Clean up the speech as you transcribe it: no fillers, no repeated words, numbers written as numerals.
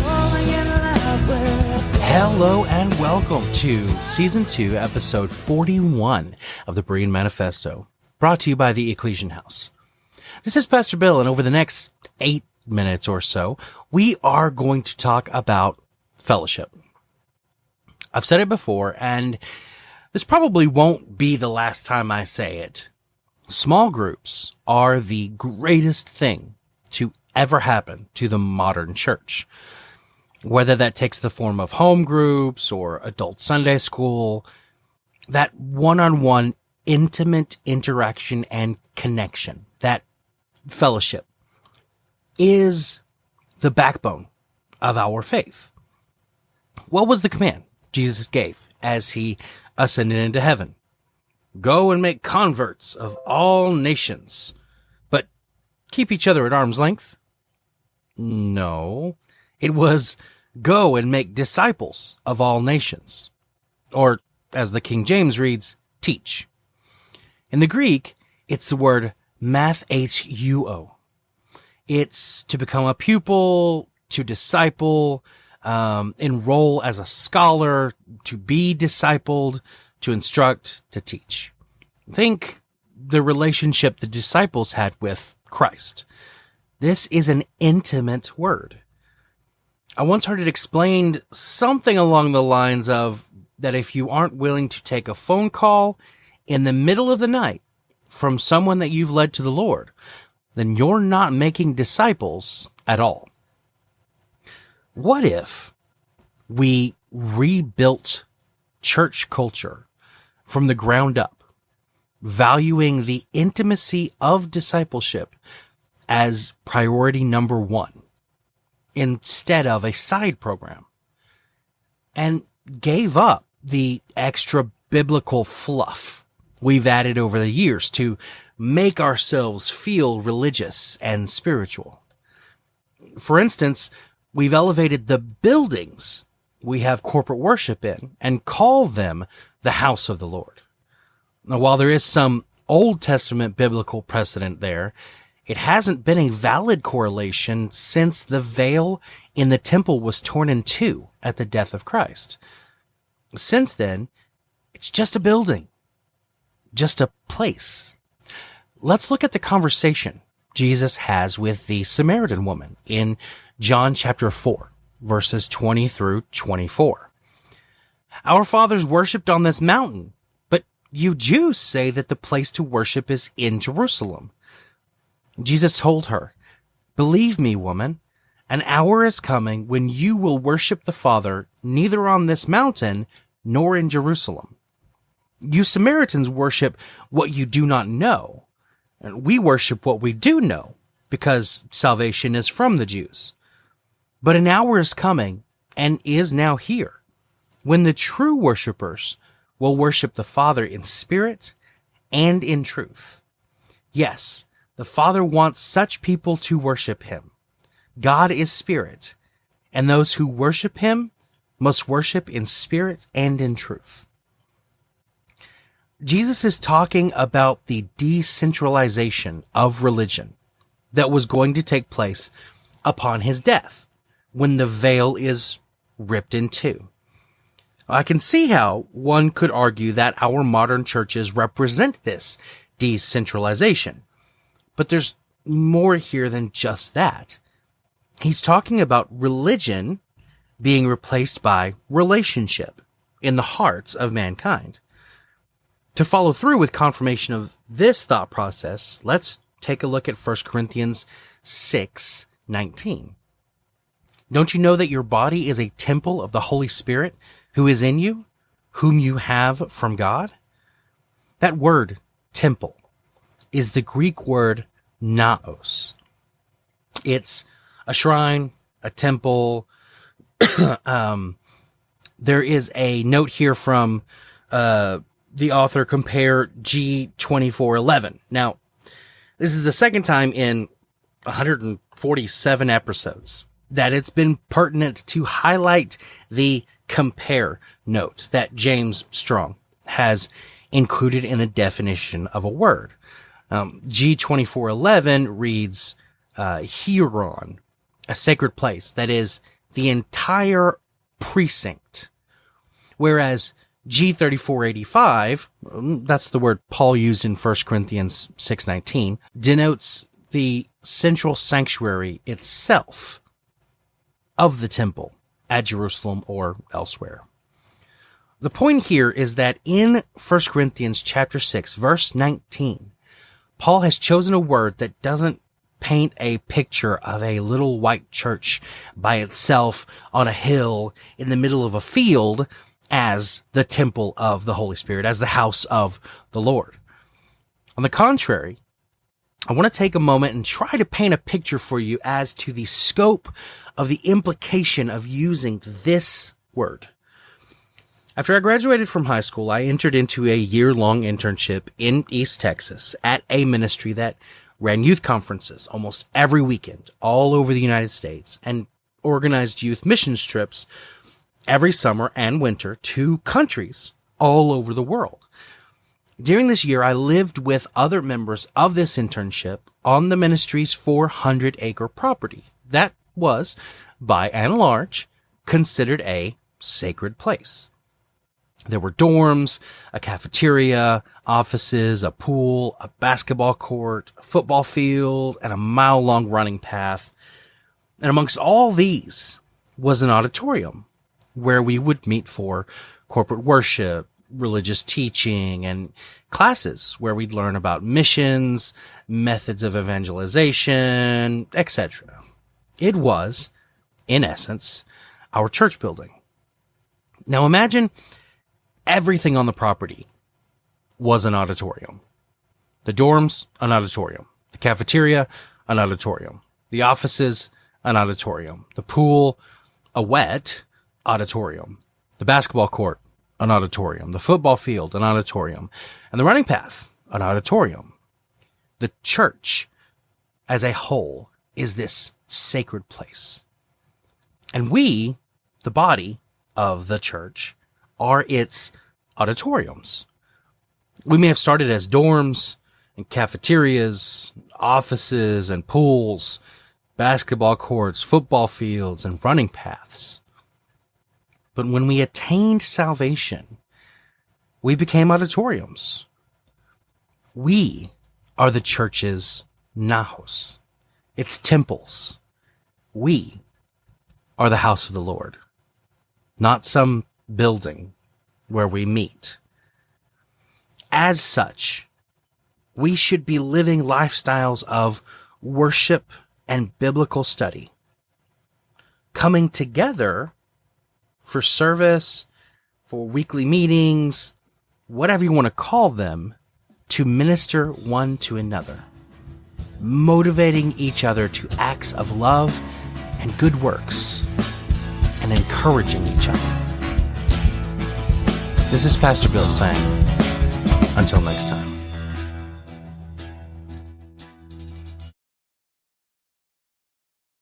falling in love with. Hello and welcome to Season 2, Episode 41 of the Berean Manifesto, brought to you by the Ekklesian House. This is Pastor Bill, and over the next 8 minutes or so, we are going to talk about fellowship. I've said it before, and this probably won't be the last time I say it. Small groups are the greatest thing to ever happen to the modern church. Whether that takes the form of home groups or adult Sunday school, that one-on-one intimate interaction and connection, that fellowship, is the backbone of our faith. What was the command Jesus gave as he ascended into heaven? Go and make converts of all nations, but keep each other at arm's length? No, it was go and make disciples of all nations. Or, as the King James reads, teach. In the Greek, it's the word math-ayt-yoo. It's to become a pupil, to disciple, enroll as a scholar, to be discipled, to instruct, to teach. Think the relationship the disciples had with Christ. This is an intimate word. I once heard it explained something along the lines of that if you aren't willing to take a phone call in the middle of the night from someone that you've led to the Lord, then you're not making disciples at all. What if we rebuilt church culture from the ground up, valuing the intimacy of discipleship as priority number one, instead of a side program, and gave up the extra biblical fluff we've added over the years to make ourselves feel religious and spiritual? For instance, we've elevated the buildings we have corporate worship in and call them the house of the Lord. Now, while there is some Old Testament biblical precedent there, it hasn't been a valid correlation since the veil in the temple was torn in two at the death of Christ. Since then, it's just a building, just a place. Let's look at the conversation Jesus has with the Samaritan woman in John chapter 4, verses 20 through 24. Our fathers worshipped on this mountain, but you Jews say that the place to worship is in Jerusalem. Jesus told her, believe me, woman, an hour is coming when you will worship the Father neither on this mountain nor in Jerusalem. You Samaritans worship what you do not know, and we worship what we do know, because salvation is from the Jews. But an hour is coming, and is now here, when the true worshipers will worship the Father in spirit and in truth. Yes, the Father wants such people to worship him. God is spirit, and those who worship him must worship in spirit and in truth. Jesus is talking about the decentralization of religion that was going to take place upon his death, when the veil is ripped in two. I can see how one could argue that our modern churches represent this decentralization. But there's more here than just that. He's talking about religion being replaced by relationship in the hearts of mankind. To follow through with confirmation of this thought process, let's take a look at 1 Corinthians 6:19. Don't you know that your body is a temple of the Holy Spirit who is in you, whom you have from God? That word, temple, is the Greek word naos. It's a shrine, a temple. There is a note here from the author, compare G2411. Now, this is the second time in 147 episodes that it's been pertinent to highlight the compare note that James Strong has included in the definition of a word. G2411 reads, hieron, a sacred place, that is the entire precinct. Whereas G3485, that's the word Paul used in 1 Corinthians 6:19, denotes the central sanctuary itself of the temple at Jerusalem or elsewhere. The point here is that in 1 Corinthians chapter 6, verse 19, Paul has chosen a word that doesn't paint a picture of a little white church by itself on a hill in the middle of a field as the temple of the Holy Spirit, as the house of the Lord. On the contrary, I want to take a moment and try to paint a picture for you as to the scope of the implication of using this word. After I graduated from high school, I entered into a year-long internship in East Texas at a ministry that ran youth conferences almost every weekend all over the United States and organized youth missions trips every summer and winter to countries all over the world. During this year, I lived with other members of this internship on the ministry's 400-acre property. That was, by and large, considered a sacred place. There were dorms, a cafeteria, offices, a pool, a basketball court, a football field, and a mile-long running path. And amongst all these was an auditorium where we would meet for corporate worship, religious teaching, and classes where we'd learn about missions, methods of evangelization, etc. It was, in essence, our church building. Now imagine everything on the property was an auditorium. The dorms, an auditorium. The cafeteria, an auditorium. The offices, an auditorium. The pool, a wet auditorium. The basketball court, an auditorium. The football field, an auditorium. And the running path, an auditorium. The church as a whole is this sacred place. And we, the body of the church, are its auditoriums. We may have started as dorms and cafeterias, offices and pools, basketball courts, football fields, and running paths. But when we attained salvation, we became auditoriums. We are the church's naos, its temples. We are the house of the Lord, not some building where we meet. As such, we should be living lifestyles of worship and biblical study, coming together for service, for weekly meetings, whatever you want to call them, to minister one to another, motivating each other to acts of love and good works, and encouraging each other. This is Pastor Bill saying, until next time.